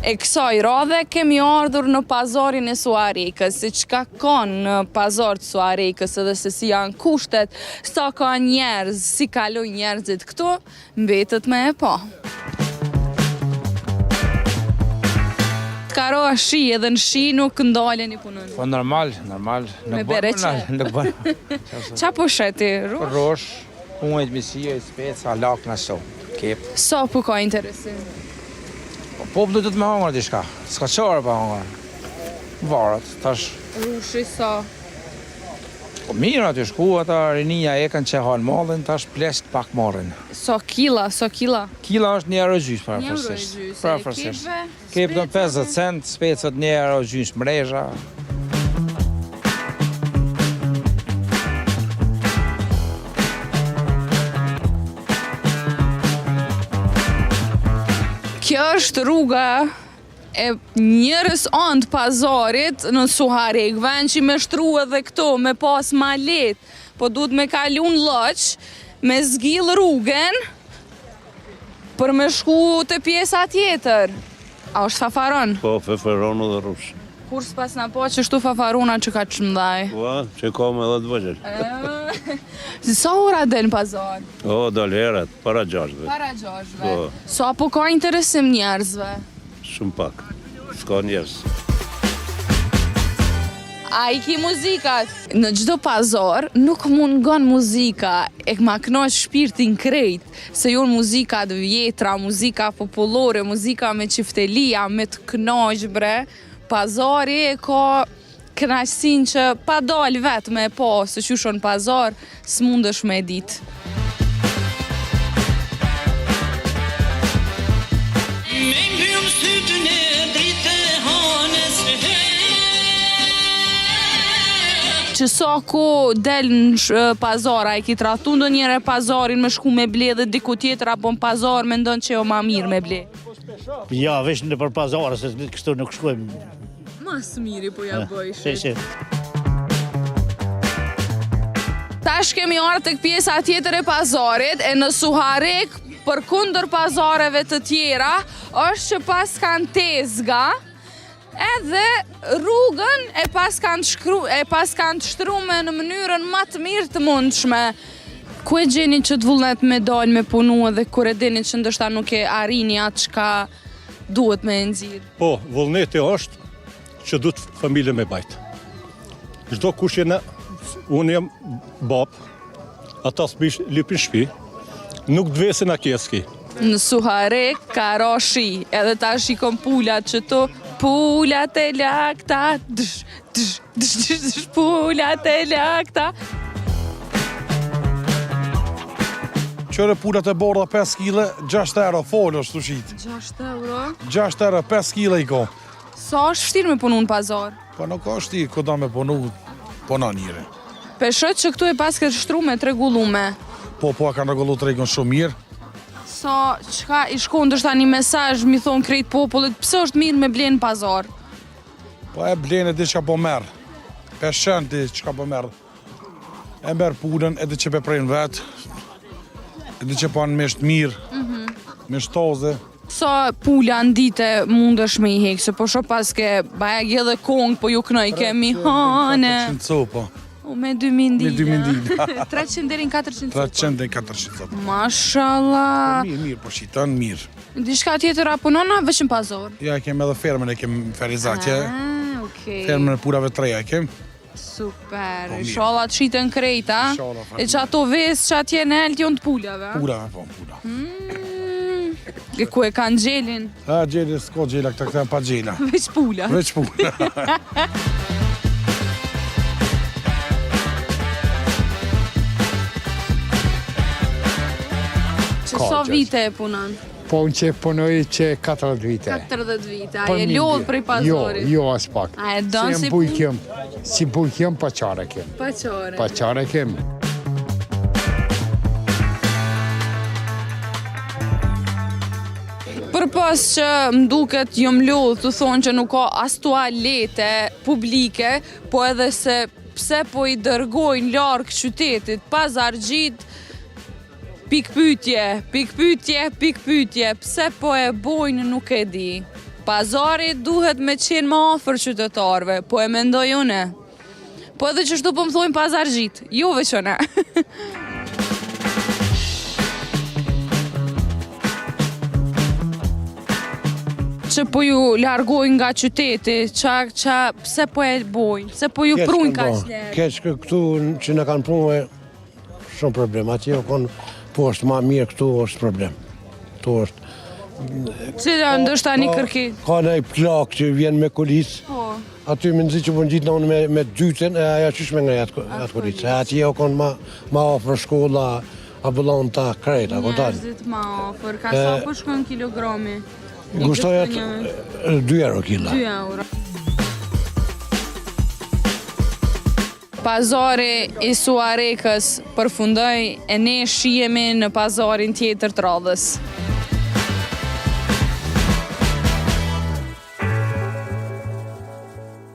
E kësaj radhe kemi ardhur në pazarin e Suarikës, si çka ka në pazar të Suarikës edhe se si janë kushtet, sa ka njerëz, si kalojnë njerëzit këtu, mbetet me e pa. Ka ra shi edhe në shi nuk ndaleni punën. Po normal. Me bereqe. Qa po sheti? Rosh, punët, misije, speca, lakna, so, kep. Sa po ka interesim? Po du të me hangar diçka, s'ka qarë pa hangar. Varet, tash. Rushi sa? Po mirë aty shku, ata rinia e kanë që hanë mallin, tash plesht pak marrin. Sa kila? Kila është €1 para €1 fërsisht. Para fërsisht. Kep do 50 cent, specët €1 mrezha. Kjo është rruga e njërës anë pazarit në Suharik, vend që me shtru edhe këto, me pas malet, po duhet me kalun lëq, me zgjil rrugën, për me shku të pjesa tjetër. A është fafaron? Po, fafaron edhe rush. Kur s'pas na po që shtu fafarona që ka qëmdaj? Po, që ka me edhe të vëgjel. Sa ora del në pazar? O, dal heret, para 6-ve. Para 6-ve. Po. Sa po ka interesim njerëzve? Shumë pak. S'ka njerëz. A i ki muzikat? Në gjdo pazar nuk mungon muzika, e ma knoq shpirtin krejt, se jonë muzikat vjetra, muzika popullore, muzika me qiftelia, me të knoq bre, pazari e ka knaqësin që pa dal vetë me pa, se që shon pazar, s'mundesh me dit. Që sa ko del në pazar, a i ki tratu ndo njëre pazarin me shku me ble dhe diku tjetër, apo në pazar me ndonë që jo ma mirë me ble? Ja, vesh në për pazarë, se kështu nuk shkojmë. Mas miri po ja bëjshë. Që. Tash kemi arë të pjesa tjetër e pazarit, e në Suharik, për kundër pazareve të tjera, është që pas kanë tezga, edhe rrugën e pas kanë të shtrume në mënyrën më të mirë të mundshme. Ku e gjeni që të vullnet me dalë me punu edhe kur e dini që ndështa nuk e arini atë çka duhet me nxirr? Po, vullneti është që duhet familje me bajtë. Çdo kush jena, unë jam bab, ata s'bish lipin shpi, nuk dvesin a kjeski. Në Suharik ka ra shi, edhe ta shikon pulat që tu, pulat e lakta, pulat e lakta. Qëre pulat e borda 5 kg, 6 euro folë është të shqitë. 6 euro? 6 euro, 5 kg i ko. Sa është shtirë me punu në pazar? Po nuk është ti, ku da me punu, puna njëre. Peshët që këtu e pas këtë shtru me të regullume. Po, a kanë regullu të regun shumë mirë. Sa, qka i shkon dështë një mesazh, mi thonë krejt popullit, pëse është mirë me blenë pazar? Po e blenë e di që po merë. Peshën di që po merë. E merë punën, e di që pe prejnë vetë. E di që po anë meshtë mirë, meshtë toze. Sa pula në dite mundesh me i hekë, se po shumë pas ke bajag edhe kongë, po ju kënoj kemi hane. 400 copa. Me 2000 Me 2000 dita. 300 deri në 400 copa. 300 dhe 400 copa. Mashallah. Mirë, po shqitan mirë. Dishka tjetër apo nona, veç në pazar? Ja, kem edhe fermën, e kem ferizatje. Okej. Fermën e purave treja kem. Super. Inshallah të shiten krejta. Inshallah, E që ato vesë që atje në eltë jonë të puljave. Purave, po, pura. E ku e kanë gjelin? A, gjeli, s'ko gjela, këta këta pa gjela. Veç pula. Veç pula. Që sa vite e punon? Po unë që punoj që 40 vite. 40 vite. A e lodh prej pazarit? Jo, as pak. A e donë si punë? Si bujkjem, pa qare kem. Pa qare. Pa qare kem. Për pas që mduket jom lodh të thonë që nuk ka as tualete publike, po edhe se pse po i dërgojnë larg qytetit, pazargjit, pikpytje, pse po e bojnë nuk e di. Pazari duhet me qenë më afër qytetarëve, po e mendoj une. Po edhe që shtu po më thojnë pazar gjitë, juve që ne. Që po ju largojnë nga qyteti, pse po e bojnë, pse po ju prujnë ka qëllerë. Keq këtu që në kanë prunë shumë problem, atje o konë po është ma mirë, këtu është problem. Këtu është. Cila ndështë një kërki? Ka në i plak që vjen me kulisë, aty me nëzi që po në gjitë në unë me dytën, e aja qysh me nga atë kulisë. Atje o konë ma ofër shkolla, ambulanta, krejta, kontali. Njerëzit ma ofër, ka sa po shkon kilogrami? Gushtoj atë 2 euro kila. 2 euro. Pazari i Suarekës përfundoi e ne shihemi në pazarin tjetër të radhës.